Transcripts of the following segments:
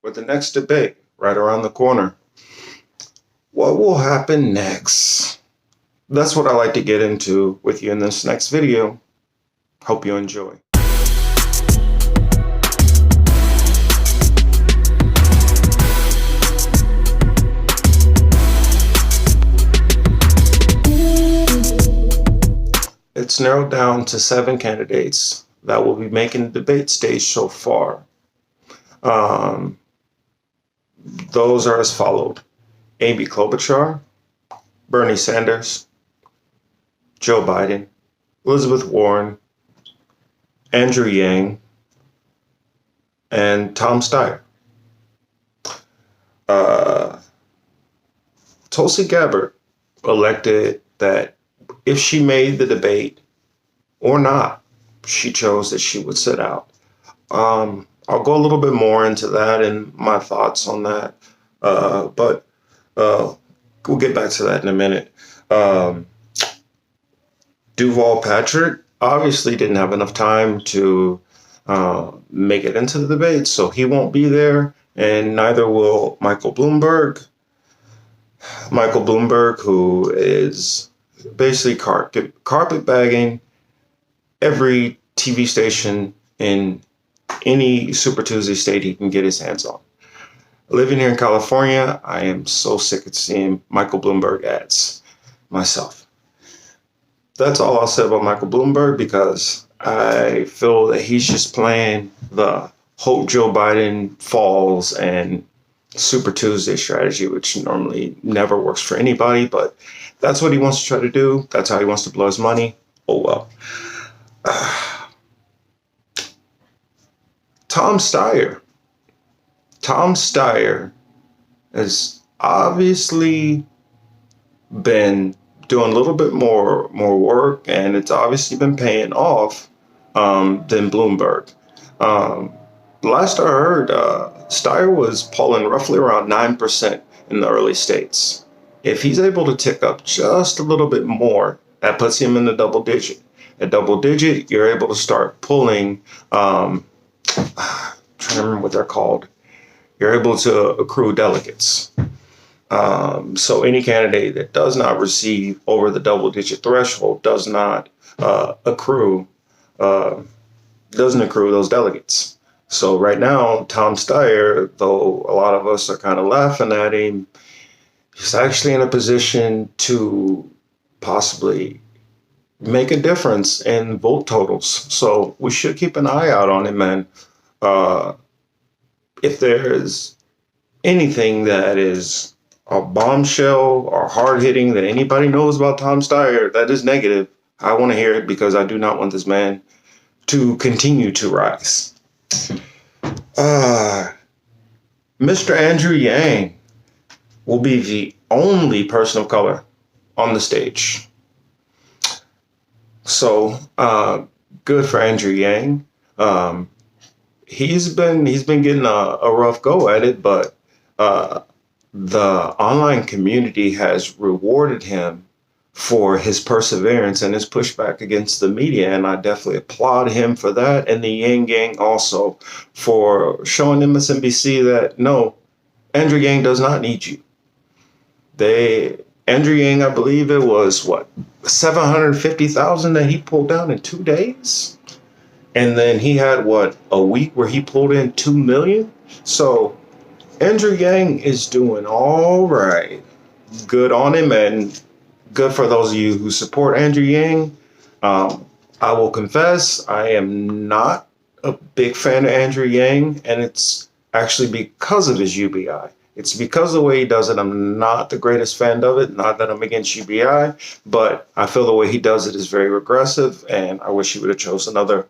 with the next debate right around the corner. What will happen next? That's what I like to get into with you in this next video. Hope you enjoy. It's narrowed down to 7 candidates that will be making the debate stage so far. Those are as followed: Amy Klobuchar, Bernie Sanders, Joe Biden, Elizabeth Warren, Andrew Yang, and Tom Steyer. Tulsi Gabbard elected that if she made the debate or not, she chose that she would sit out. I'll go a little bit more into that and my thoughts on that, but we'll get back to that in a minute. Duval Patrick obviously didn't have enough time to make it into the debate, so he won't be there, and neither will Michael Bloomberg. Michael Bloomberg, who is basically carpetbagging every TV station in any Super Tuesday state he can get his hands on. Living here in California, I am so sick of seeing Michael Bloomberg ads myself. That's all I'll say about Michael Bloomberg, because I feel that he's just playing the hope Joe Biden falls and Super Tuesday strategy, which normally never works for anybody, but that's what he wants to try to do. That's how he wants to blow his money. Oh well. Tom Steyer. Tom Steyer has obviously been doing a little bit more work, and it's obviously been paying off than Bloomberg. Last I heard, Steyer was polling roughly around 9% in the early states. If he's able to tick up just a little bit more, that puts him in the double digit. At double digit, you're able to start pulling, trying to remember what they're called. You're able to accrue delegates. So any candidate that does not receive over the double digit threshold does not accrue those delegates. So right now, Tom Steyer, though a lot of us are kind of laughing at him, he's actually in a position to possibly make a difference in vote totals. So we should keep an eye out on him, man. If there's anything that is a bombshell or hard hitting that anybody knows about Tom Steyer that is negative, I want to hear it, because I do not want this man to continue to rise. Mr. Andrew Yang will be the only person of color on the stage. So good for Andrew Yang. He's been getting a rough go at it, but the online community has rewarded him for his perseverance and his pushback against the media, and I definitely applaud him for that, and the Yang Gang also for showing MSNBC that no, Andrew Yang does not need you. Andrew Yang, I believe it was 750,000 that he pulled down in 2 days, and then he had a week where he pulled in 2 million. So Andrew Yang is doing all right. Good on him, and good for those of you who support Andrew Yang. I will confess, I am not a big fan of Andrew Yang, and it's actually because of his UBI. It's because of the way he does it. I'm not the greatest fan of it. Not that I'm against UBI, but I feel the way he does it is very regressive, and I wish he would have chosen another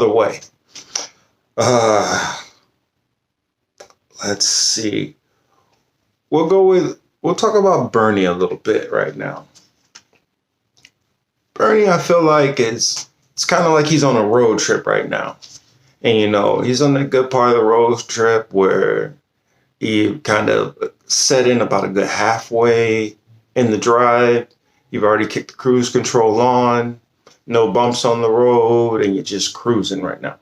way. Let's see. We'll talk about Bernie a little bit right now. Bernie, I feel like it's kind of like he's on a road trip right now. And, he's on that good part of the road trip where he kind of set in about a good halfway in the drive. You've already kicked the cruise control on, no bumps on the road, and you're just cruising right now.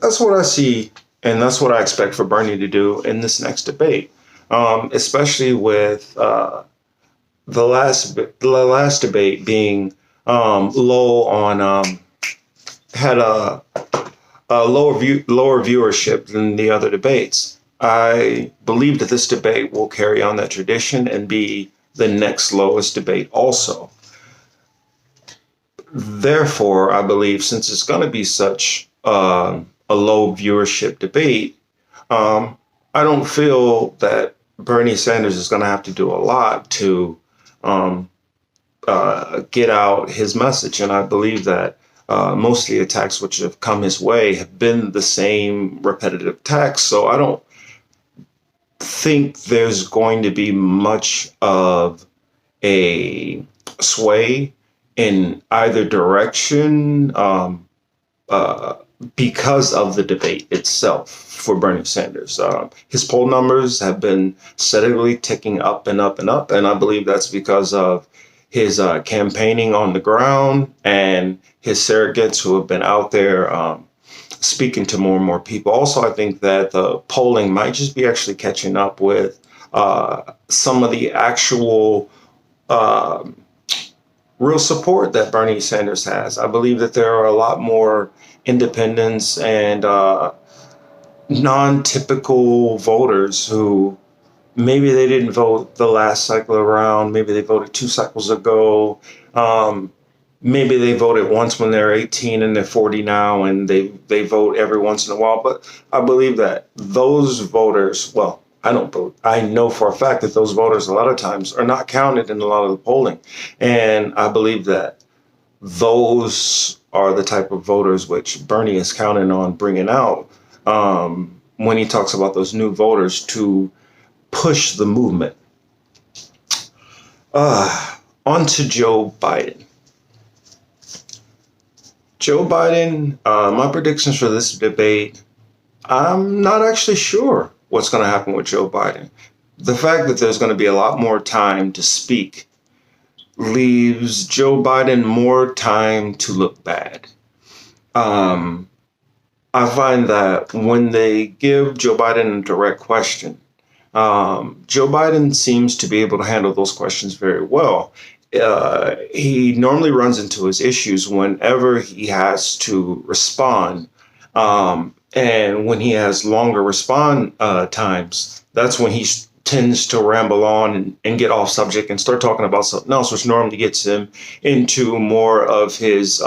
That's what I see And that's what I expect for Bernie to do in this next debate, especially with the last debate being low on had a lower viewership than the other debates. I believe that this debate will carry on that tradition and be the next lowest debate also. Therefore, I believe since it's going to be such a low viewership debate, I don't feel that Bernie Sanders is going to have to do a lot to um, get out his message. And I believe that most of the attacks which have come his way have been the same repetitive attacks. So I don't think there's going to be much of a sway in either direction uh, because of the debate itself for Bernie Sanders. His poll numbers have been steadily ticking up and up and up, and I believe that's because of his campaigning on the ground and his surrogates who have been out there speaking to more and more people. Also, I think that the polling might just be actually catching up with some of the actual uh, real support that Bernie Sanders has. I believe that there are a lot more independents and non-typical voters who maybe they didn't vote the last cycle around, maybe they voted 2 cycles ago. Um, Maybe they voted once when they're 18 and they're 40 now, and they vote every once in a while. But I believe that those voters, well, I don't vote. I know for a fact that those voters a lot of times are not counted in a lot of the polling. And I believe that those are the type of voters which Bernie is counting on bringing out when he talks about those new voters to push the movement. On to Joe Biden. Joe Biden, my predictions for this debate, I'm not actually sure what's going to happen with Joe Biden. The fact that there's going to be a lot more time to speak leaves Joe Biden more time to look bad. Um, I find that when they give Joe Biden a direct question, Joe Biden seems to be able to handle those questions very well. He normally runs into his issues whenever he has to respond. And when he has longer respond times, that's when he tends to ramble on and get off subject and start talking about something else, which normally gets him into more of his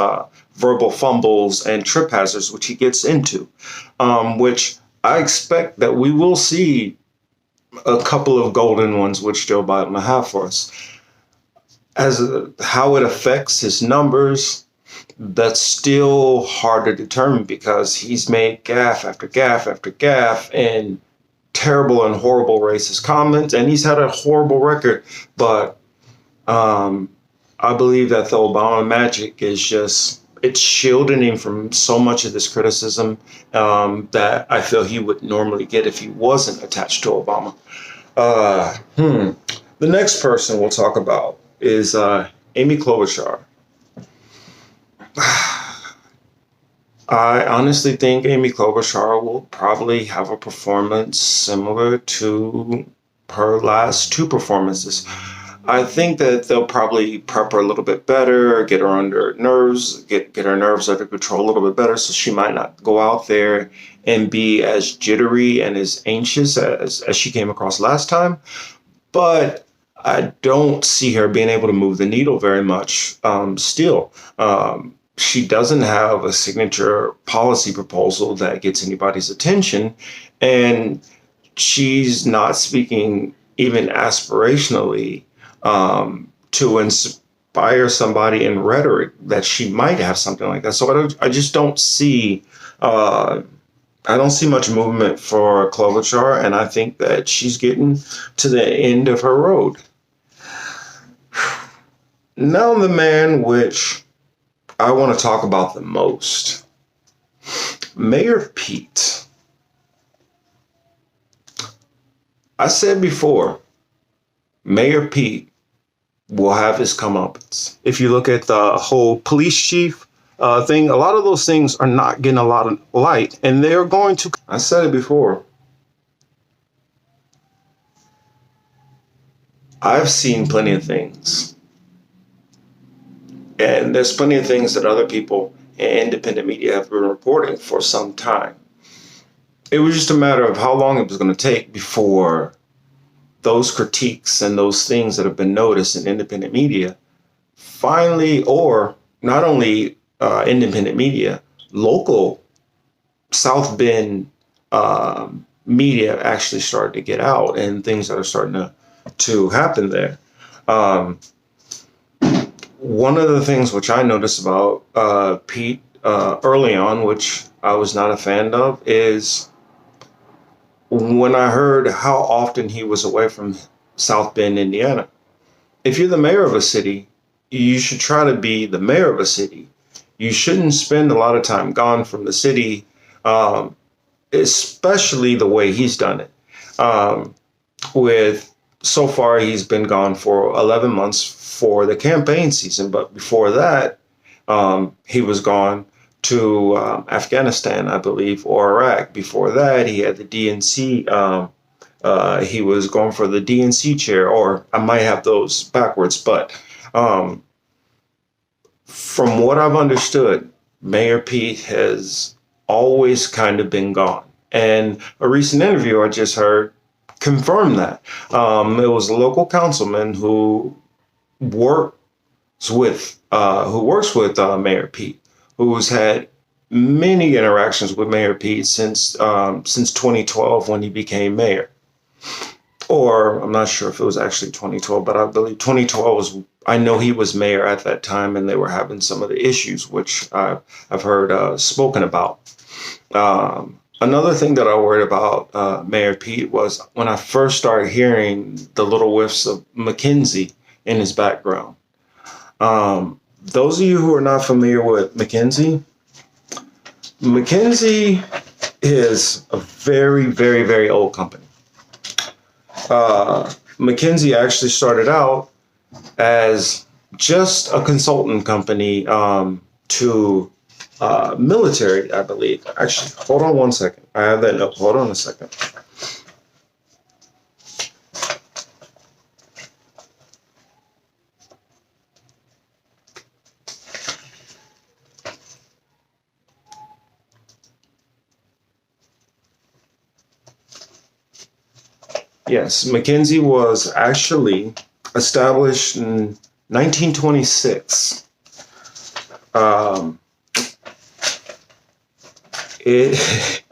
verbal fumbles and trip hazards, which he gets into, which I expect that we will see a couple of golden ones, which Joe Biden will have for us. How it affects his numbers, that's still hard to determine because he's made gaffe after gaffe after gaffe and terrible and horrible racist comments, and he's had a horrible record. But I believe that the Obama magic is just it's shielding him from so much of this criticism that I feel he would normally get if he wasn't attached to Obama. The next person we'll talk about is Amy Klobuchar. I honestly think Amy Klobuchar will probably have a performance similar to her last two performances. I think that they'll probably prep her a little bit better, get her under nerves, get her nerves under control a little bit better, so she might not go out there and be as jittery and as anxious as she came across last time. But I don't see her being able to move the needle very much still. She doesn't have a signature policy proposal that gets anybody's attention, and she's not speaking even aspirationally to inspire somebody in rhetoric that she might have something like that. So I just don't see I don't see much movement for Klobuchar, and I think that she's getting to the end of her road. Now the man which I want to talk about the most, Mayor Pete. I said before, Mayor Pete will have his comeuppance. If you look at the whole police chief thing. A lot of those things are not getting a lot of light, and they're going to. I said it before. I've seen plenty of things, and there's plenty of things that other people in independent media have been reporting for some time. It was just a matter of how long it was going to take before those critiques and those things that have been noticed in independent media finally, or not only independent media, local South Bend media actually started to get out, and things that are starting to happen there. Um, One of the things which I noticed about Pete early on, which I was not a fan of, is when I heard how often he was away from South Bend, Indiana. If you're the mayor of a city, you should try to be the mayor of a city. You shouldn't spend a lot of time gone from the city, um, especially the way he's done it. Um, with so far, he's been gone for 11 months for the campaign season, but before that, he was gone to Afghanistan, I believe, or Iraq. Before that, he had the DNC. He was going for the DNC chair, or I might have those backwards, but um, from what I've understood, Mayor Pete has always kind of been gone. And a recent interview I just heard confirmed that. It was a local councilman works who works with Mayor Pete, who's had many interactions with Mayor Pete since 2012 when he became mayor. Or I'm not sure if it was actually 2012, but I believe 2012 was. I know he was mayor at that time, and they were having some of the issues which I've heard spoken about. Another thing that I worried about Mayor Pete was when I first started hearing the little whiffs of McKinsey in his background. Those of you who are not familiar with McKinsey, McKinsey is a very, very, very old company. McKinsey actually started out as just a consultant company to military, I believe. Actually, hold on one second. I have that note. Hold on a second. Yes, McKinsey was actually established in 1926. Um, it,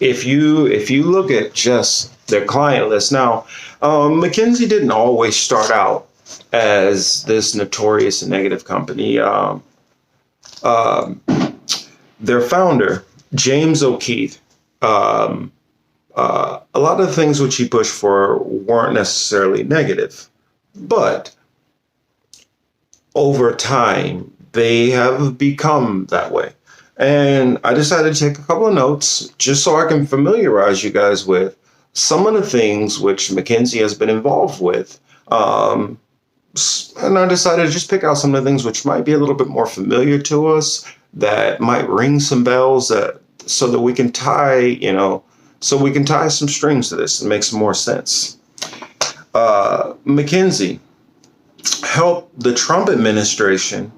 if you look at just their client list now, McKinsey didn't always start out as this notorious and negative company. Um, their founder, James O'Keefe, a lot of the things which he pushed for weren't necessarily negative, but over time they have become that way. And I decided to take a couple of notes just so I can familiarize you guys with some of the things which McKinsey has been involved with. And I decided to just pick out some of the things which might be a little bit more familiar to us, that might ring some bells, so that we can tie some strings to this and make some more sense. McKinsey helped the Trump administration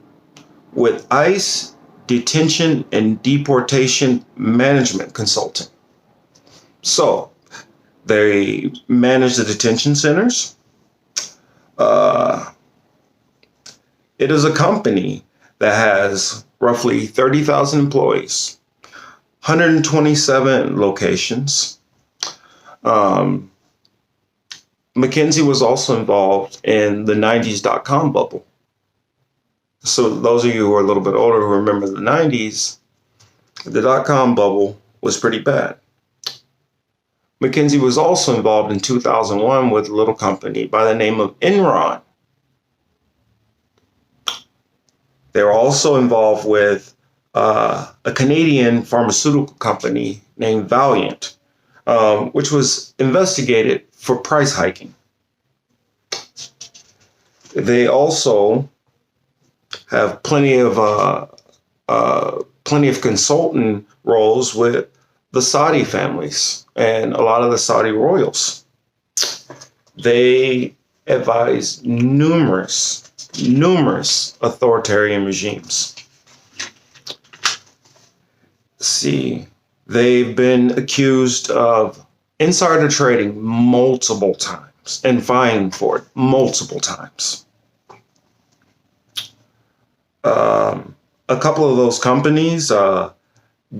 with ICE detention and deportation management consulting. So they manage the detention centers. It is a company that has roughly 30,000 employees, 127 locations. McKinsey was also involved in the 90s .com bubble. So those of you who are a little bit older who remember the 90s, the .com bubble was pretty bad. McKinsey was also involved in 2001 with a little company by the name of Enron. They were also involved with a Canadian pharmaceutical company named Valiant, which was investigated for price hiking. They also have plenty of plenty of consultant roles with the Saudi families and a lot of the Saudi royals. They advise numerous authoritarian regimes. See, they've been accused of insider trading multiple times and fined for it multiple times. A couple of those companies,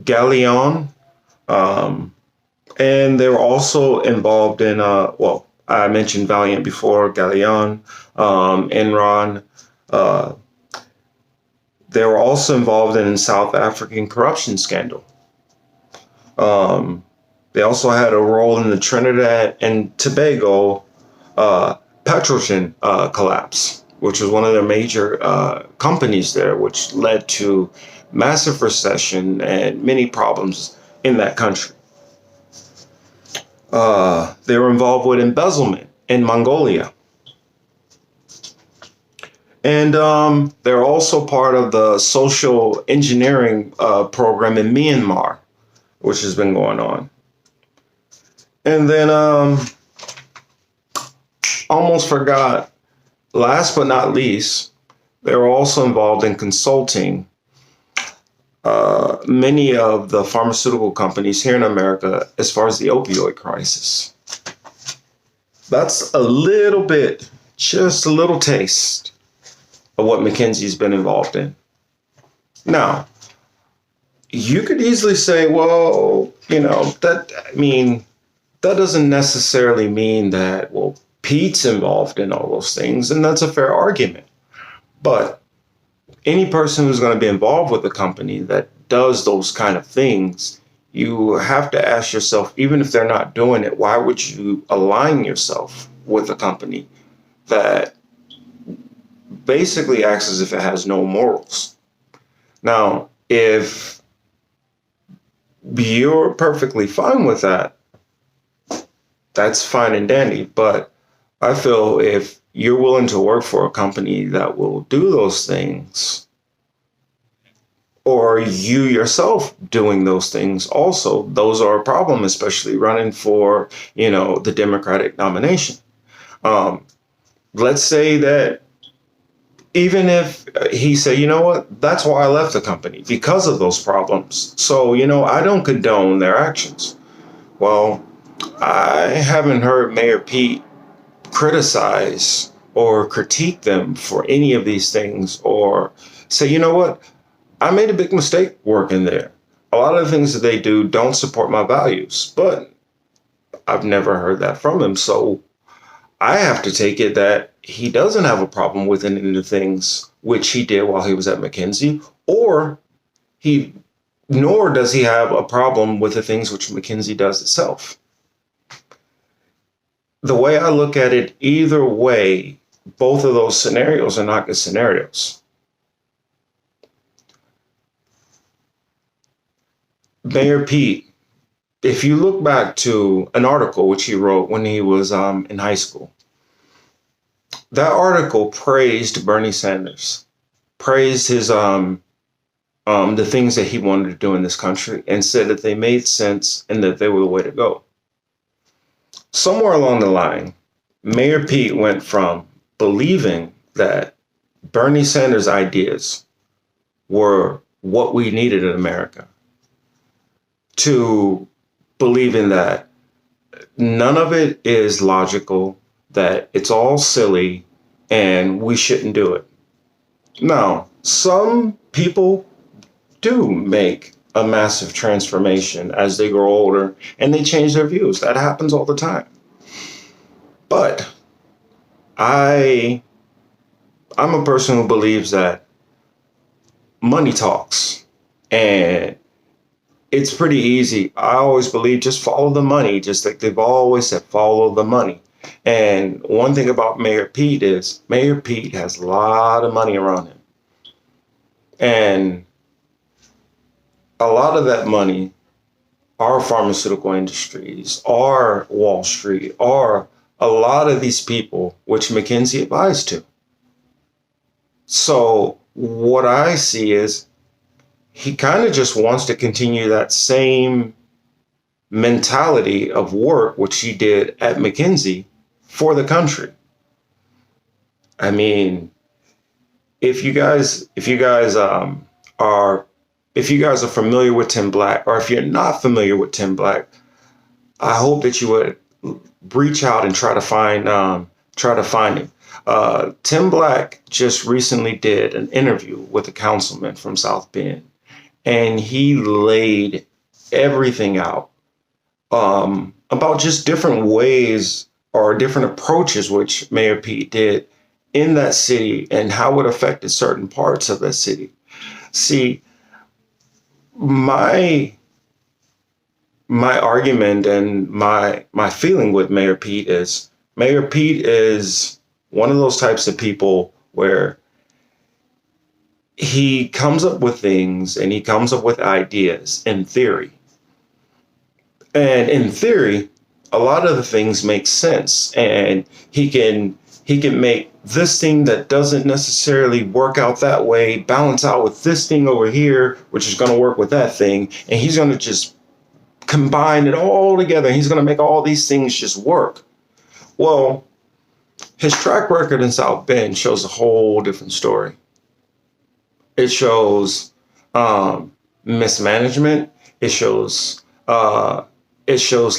Galleon, and they were also involved in, I mentioned Valiant before, Galleon, Enron. They were also involved in a South African corruption scandal. They also had a role in the Trinidad and Tobago Petrogen collapse, which was one of their major companies there, which led to massive recession and many problems in that country. They were involved with embezzlement in Mongolia. And they're also part of the social engineering program in Myanmar, which has been going on. And then almost forgot, last but not least, they were also involved in consulting many of the pharmaceutical companies here in America as far as the opioid crisis. That's a little bit, just a little taste of what McKinsey's been involved in. Now, you could easily say, well, that doesn't necessarily mean that, well, Pete's involved in all those things, and that's a fair argument. But any person who's going to be involved with a company that does those kind of things, you have to ask yourself, even if they're not doing it, why would you align yourself with a company that basically acts as if it has no morals? Now, if you're perfectly fine with that, that's fine and dandy. But I feel if you're willing to work for a company that will do those things, or you yourself doing those things also, those are a problem, especially running for, the Democratic nomination. Let's say that even if he said, you know what, that's why I left the company, because of those problems. So, I don't condone their actions. Well, I haven't heard Mayor Pete criticize or critique them for any of these things, or say, you know what, I made a big mistake working there. A lot of the things that they do don't support my values, but I've never heard that from him. So I have to take it that he doesn't have a problem with any of the things which he did while he was at McKinsey, nor does he have a problem with the things which McKinsey does itself. The way I look at it, either way, both of those scenarios are not good scenarios. Mayor Pete, if you look back to an article which he wrote when he was in high school, that article praised Bernie Sanders, praised his the things that he wanted to do in this country, and said that they made sense and that they were the way to go. Somewhere along the line, Mayor Pete went from believing that Bernie Sanders' ideas were what we needed in America to believing that none of it is logical, that it's all silly, and we shouldn't do it. Now, some people do make a massive transformation as they grow older and they change their views. That happens all the time. But I'm a person who believes that money talks, and it's pretty easy. I always believe just follow the money, just like they've always said, follow the money. And one thing about Mayor Pete is Mayor Pete has a lot of money around him. And a lot of that money are pharmaceutical industries, are Wall Street, are a lot of these people which McKinsey advised to. So what I see is he kind of just wants to continue that same mentality of work, which he did at McKinsey for the country. I mean, are if you guys are familiar with Tim Black, or if you're not familiar with Tim Black, I hope that you would reach out and try to find him. Tim Black just recently did an interview with a councilman from South Bend, and he laid everything out about just different ways or different approaches which Mayor Pete did in that city and how it affected certain parts of that city. See, my my argument and my feeling with Mayor Pete is one of those types of people where he comes up with things and he comes up with ideas in theory. And in theory, a lot of the things make sense, and he can make this thing that doesn't necessarily work out that way balance out with this thing over here, which is going to work with that thing, and he's going to just combine it all together. He's going to make all these things just work. Well, his track record in South Bend shows a whole different story. It shows mismanagement. It shows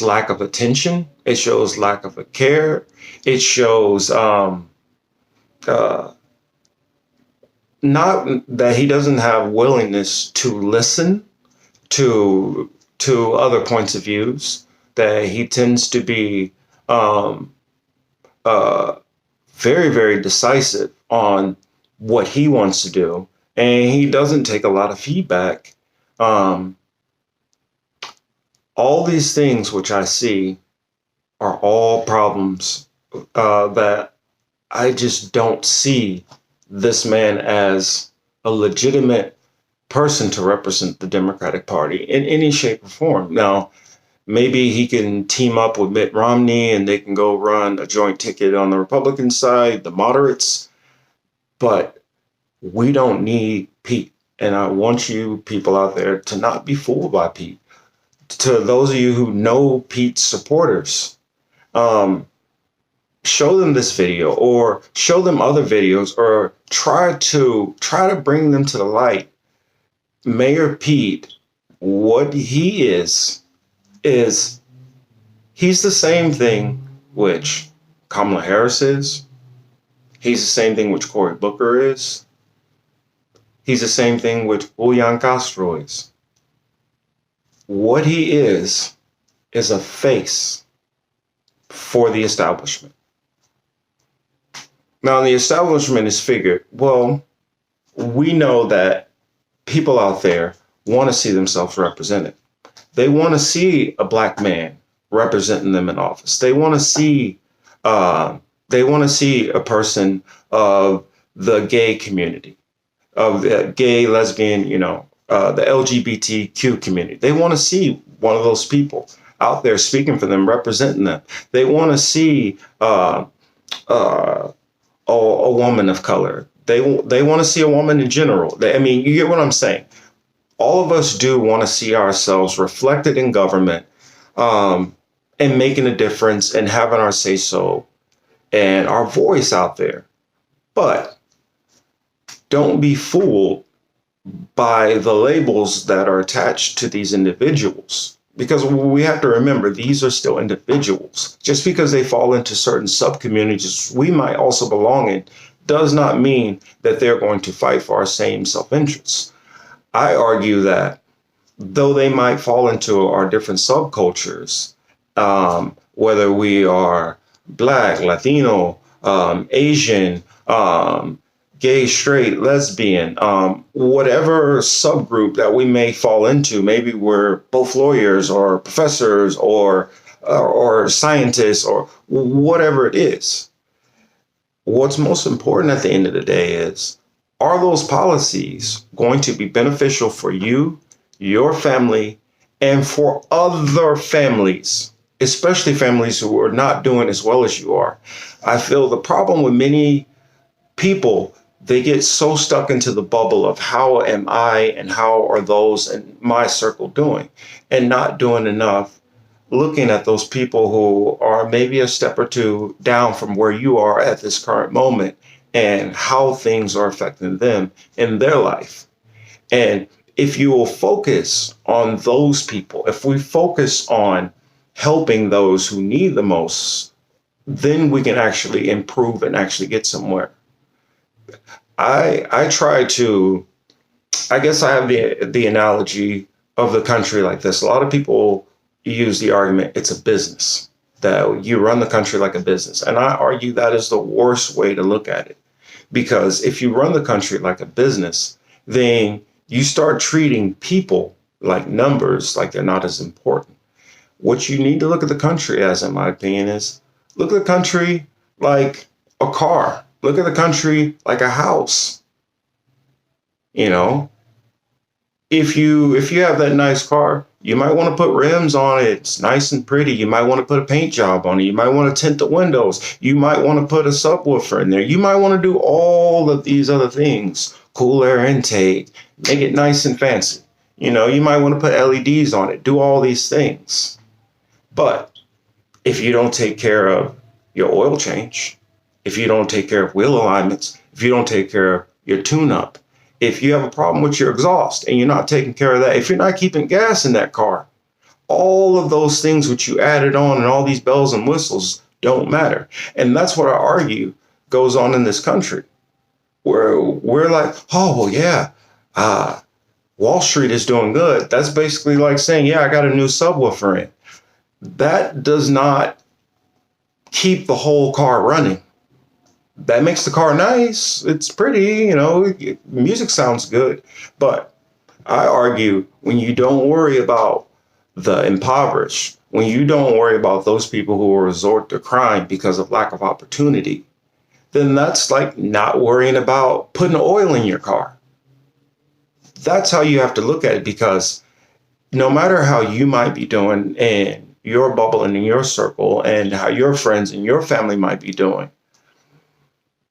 lack of attention. It shows lack of a care. It shows not that he doesn't have willingness to listen to other points of views. That he tends to be very, very decisive on what he wants to do, and he doesn't take a lot of feedback. All these things which I see are all problems that I just don't see this man as a legitimate person to represent the Democratic Party in any shape or form. Now, maybe he can team up with Mitt Romney and they can go run a joint ticket on the Republican side, the moderates, but we don't need Pete. And I want you people out there to not be fooled by Pete. To those of you who know Pete's supporters, show them this video or show them other videos, or try to bring them to the light. Mayor Pete, what he is he's the same thing which Kamala Harris is. He's the same thing which Cory Booker is. He's the same thing which Julian Castro is. What he is a face for the establishment. Now, the establishment is figured, well, we know that people out there want to see themselves represented. They want to see a black man representing them in office. They want to see a person of the gay community, of the gay, lesbian, the LGBTQ community. They want to see one of those people out there speaking for them, representing them. They want to see a woman of color. They want to see a woman in general. You get what I'm saying. All of us do want to see ourselves reflected in government, and making a difference and having our say so and our voice out there. But don't be fooled by the labels that are attached to these individuals, because we have to remember these are still individuals. Just because they fall into certain subcommunities we might also belong in does not mean that they're going to fight for our same self-interests. I argue that though they might fall into our different subcultures, whether we are Black, Latino, Asian, gay, straight, lesbian, whatever subgroup that we may fall into, maybe we're both lawyers or professors or scientists or whatever it is. What's most important at the end of the day is, are those policies going to be beneficial for you, your family, and for other families, especially families who are not doing as well as you are? I feel the problem with many people they get so stuck into the bubble of how am I and how are those in my circle doing, and not doing enough looking at those people who are maybe a step or two down from where you are at this current moment and how things are affecting them in their life. And if you will focus on those people, if we focus on helping those who need the most, then we can actually improve and actually get somewhere. I try to, I guess I have the analogy of the country like this. A lot of people use the argument it's a business, that you run the country like a business. And I argue that is the worst way to look at it. Because if you run the country like a business, then you start treating people like numbers, like they're not as important. What you need to look at the country as, in my opinion, is look at the country like a car. Look at the country like a house. You know, if you have that nice car, you might want to put rims on it. It's nice and pretty. You might want to put a paint job on it. You might want to tint the windows. You might want to put a subwoofer in there. You might want to do all of these other things. Cool air intake, make it nice and fancy. You know, you might want to put LEDs on it. Do all these things. But if you don't take care of your oil change, if you don't take care of wheel alignments, if you don't take care of your tune-up, if you have a problem with your exhaust and you're not taking care of that, if you're not keeping gas in that car, all of those things which you added on and all these bells and whistles don't matter. And that's what I argue goes on in this country, where we're like, oh, well, yeah, Wall Street is doing good. That's basically like saying, yeah, I got a new subwoofer in. That does not keep the whole car running. That makes the car nice. It's pretty, you know, music sounds good. But I argue when you don't worry about the impoverished, when you don't worry about those people who will resort to crime because of lack of opportunity, then that's like not worrying about putting oil in your car. That's how you have to look at it, because no matter how you might be doing in your bubble and in your circle and how your friends and your family might be doing,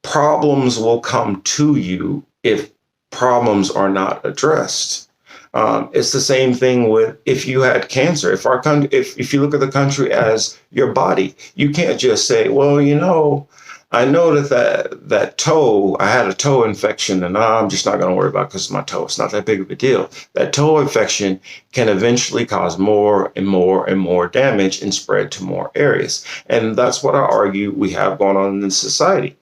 problems will come to you if problems are not addressed. It's the same thing with if you had cancer. If our country, if you look at the country as your body, you can't just say, well, you know, I know that toe, I had a toe infection and I'm just not going to worry about it because of my toe. It's not that big of a deal. That toe infection can eventually cause more and more and more damage and spread to more areas. And that's what I argue we have going on in society.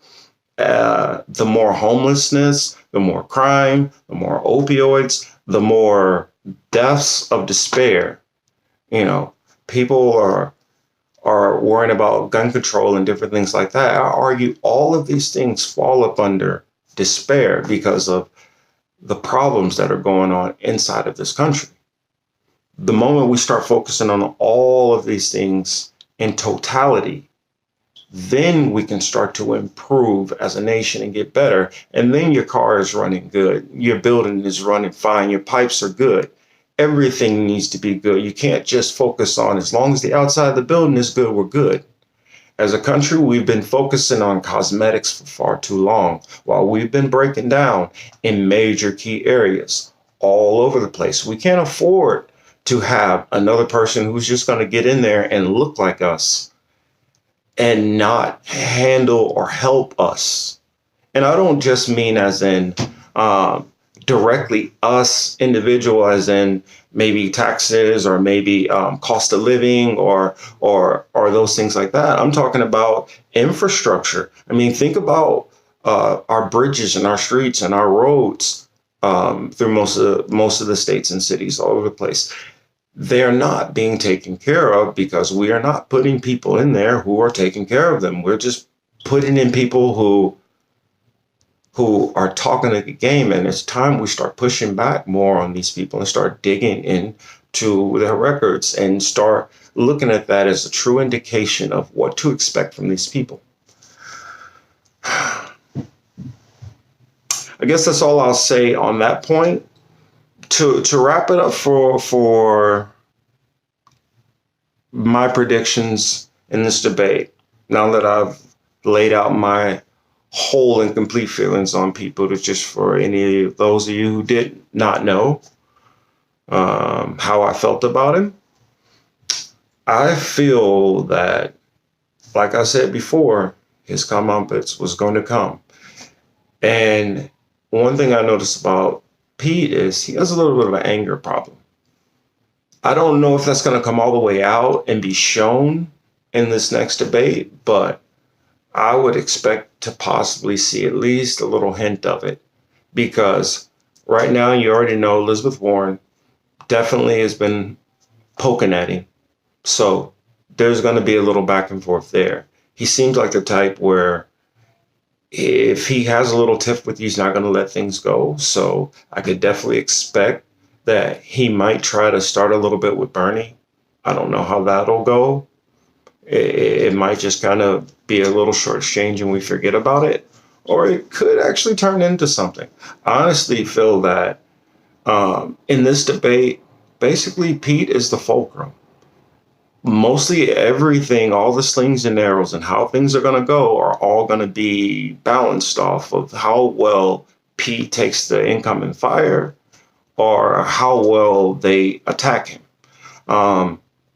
The more homelessness, the more crime, the more opioids, the more deaths of despair. You know, people are worrying about gun control and different things like that. I argue all of these things fall up under despair because of the problems that are going on inside of this country. The moment we start focusing on all of these things in totality, then we can start to improve as a nation and get better. And then your car is running good. Your building is running fine. Your pipes are good. Everything needs to be good. You can't just focus on, as long as the outside of the building is good, we're good. As a country, we've been focusing on cosmetics for far too long, while we've been breaking down in major key areas all over the place. We can't afford to have another person who's just going to get in there and look like us and not handle or help us. And I don't just mean as in directly us individual, as in maybe taxes or maybe cost of living or those things like that. I'm talking about infrastructure. I mean, think about our bridges and our streets and our roads through most of the states and cities all over the place. They're not being taken care of because we are not putting people in there who are taking care of them. We're just putting in people who are talking a good game. And it's time we start pushing back more on these people and start digging into their records and start looking at that as a true indication of what to expect from these people. I guess that's all I'll say on that point. To wrap it up for my predictions in this debate, now that I've laid out my whole and complete feelings on Pete Buttigieg. For any of those of you who did not know how I felt about him, I feel that, like I said before, his comeuppance was going to come. And one thing I noticed about Pete is he has a little bit of an anger problem. I don't know if that's going to come all the way out and be shown in this next debate, but I would expect to possibly see at least a little hint of it, because right now you already know Elizabeth Warren definitely has been poking at him. So there's going to be a little back and forth there. He seems like the type where if he has a little tiff with you, he's not going to let things go. So I could definitely expect that he might try to start a little bit with Bernie. I don't know how that'll go. It might just kind of be a little short exchange and we forget about it. Or it could actually turn into something. I honestly feel that in this debate, basically Pete is the fulcrum. Mostly everything, all the slings and arrows and how things are going to go are all going to be balanced off of how well Pete takes the incoming fire or how well they attack him.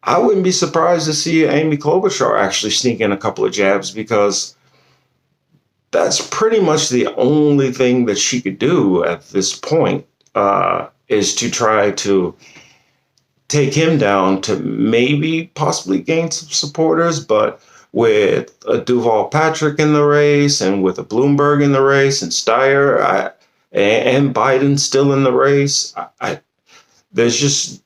I wouldn't be surprised to see Amy Klobuchar actually sneak in a couple of jabs, because that's pretty much the only thing that she could do at this point, is to try to take him down to maybe possibly gain some supporters. But with a Duval Patrick in the race and with a Bloomberg in the race and Steyer and Biden still in the race, there's just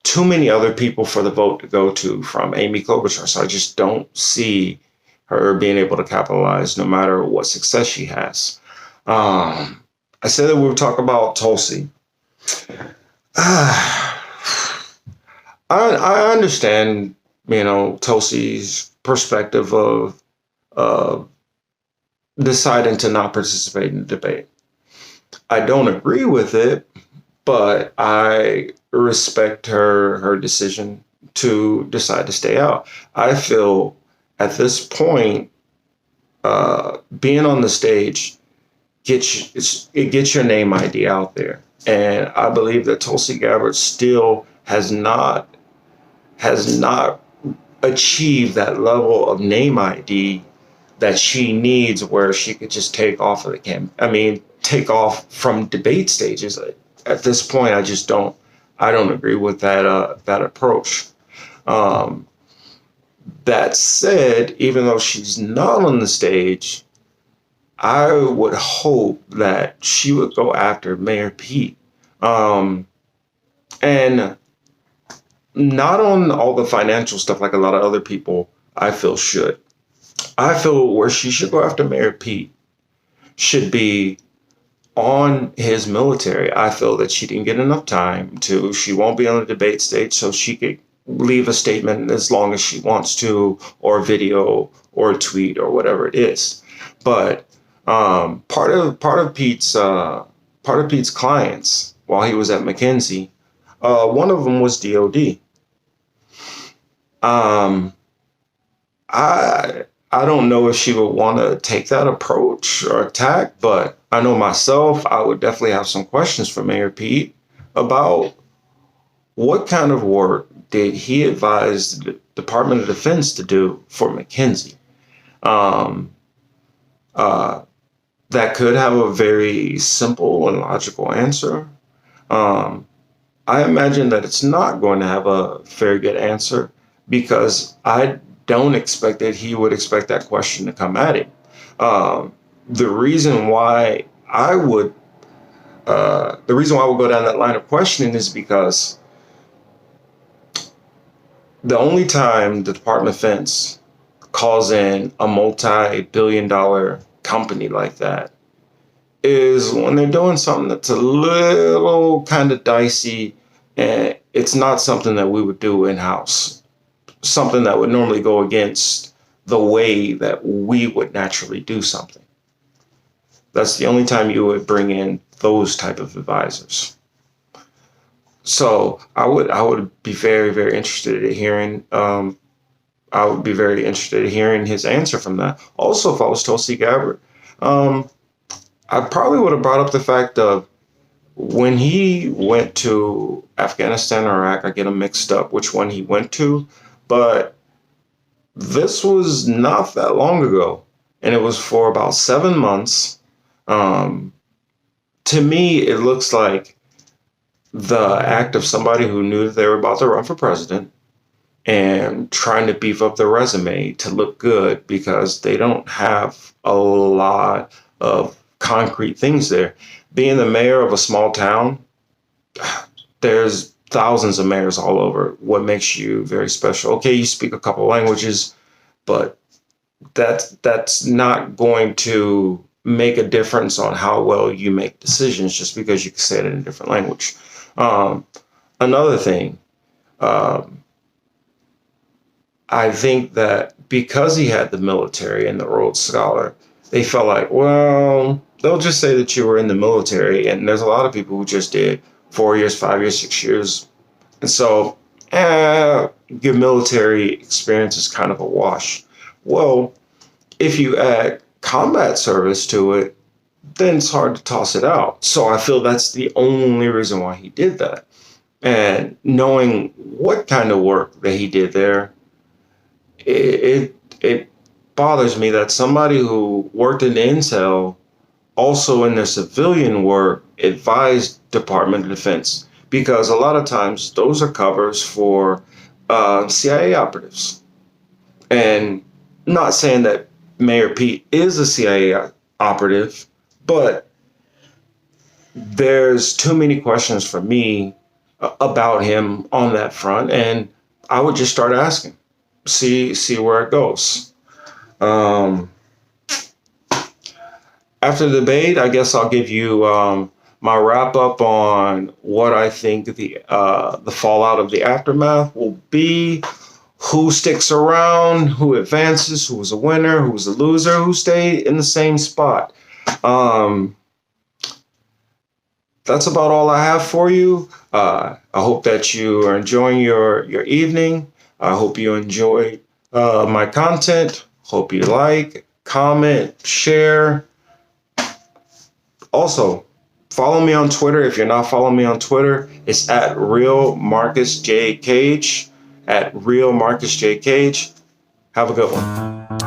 too many other people for the vote to go to from Amy Klobuchar. So I just don't see her being able to capitalize no matter what success she has. I said that we would talk about Tulsi. I understand, Tulsi's perspective of deciding to not participate in the debate. I don't agree with it, but I respect her decision to decide to stay out. I feel at this point, being on the stage gets your name ID out there, and I believe that Tulsi Gabbard still has not achieved that level of name ID that she needs, where she could just take off of take off from debate stages. At this point, I don't agree with that approach. That said, even though she's not on the stage, I would hope that she would go after Mayor Pete. And not on all the financial stuff like a lot of other people I feel should. I feel where she should go after Mayor Pete should be on his military. I feel that she didn't get enough time to. She won't be on the debate stage, so she could leave a statement as long as she wants to, or a video or a tweet or whatever it is. But part of Pete's clients while he was at McKinsey, one of them was DOD. I don't know if she would want to take that approach or attack, but I know myself, I would definitely have some questions for Mayor Pete about what kind of work did he advise the Department of Defense to do for McKinsey. That could have a very simple and logical answer. I imagine that it's not going to have a very good answer, because I don't expect that he would expect that question to come at him. The reason why I would go down that line of questioning is because the only time the Department of Defense calls in a multi-billion-dollar company like that is when they're doing something that's a little kind of dicey, and it's not something that we would do in-house, something that would normally go against the way that we would naturally do something. That's the only time you would bring in those type of advisors. So I would be very, very interested in hearing. I would be very interested in hearing his answer from that. Also, if I was Tulsi Gabbard, Um, I probably would have brought up the fact of when he went to Afghanistan or Iraq. I get them mixed up which one he went to, but this was not that long ago, and it was for about 7 months. Um, to me, it looks like the act of somebody who knew that they were about to run for president and trying to beef up their resume to look good because they don't have a lot of concrete things there. Being the mayor of a small town, there's thousands of mayors all over. What makes you very special? Okay, you speak a couple languages, but that's not going to make a difference on how well you make decisions just because you can say it in a different language. Um, Another thing, um, I think that because he had the military and the Rhodes Scholar, they felt like, well, they'll just say that you were in the military. And there's a lot of people who just did 4 years, 5 years, 6 years. And so, your military experience is kind of a wash. Well, if you add combat service to it, then it's hard to toss it out. So I feel that's the only reason why he did that. And knowing what kind of work that he did there, it bothers me that somebody who worked in intel also in their civilian work advised Department of Defense, because a lot of times those are covers for CIA operatives. And not saying that Mayor Pete is a CIA operative, but there's too many questions for me about him on that front, and I would just start asking, see where it goes. Um, After the debate, I guess I'll give you my wrap up on what I think the fallout of the aftermath will be. Who sticks around? Who advances? Who's a winner? Who's a loser? Who stayed in the same spot? Um, that's about all I have for you. I hope that you are enjoying your evening. I hope you enjoy my content. Hope you like, comment, share. Also, follow me on Twitter. If you're not following me on Twitter, it's at Real Marcus J. Cage. At Real Marcus J. Cage. Have a good one.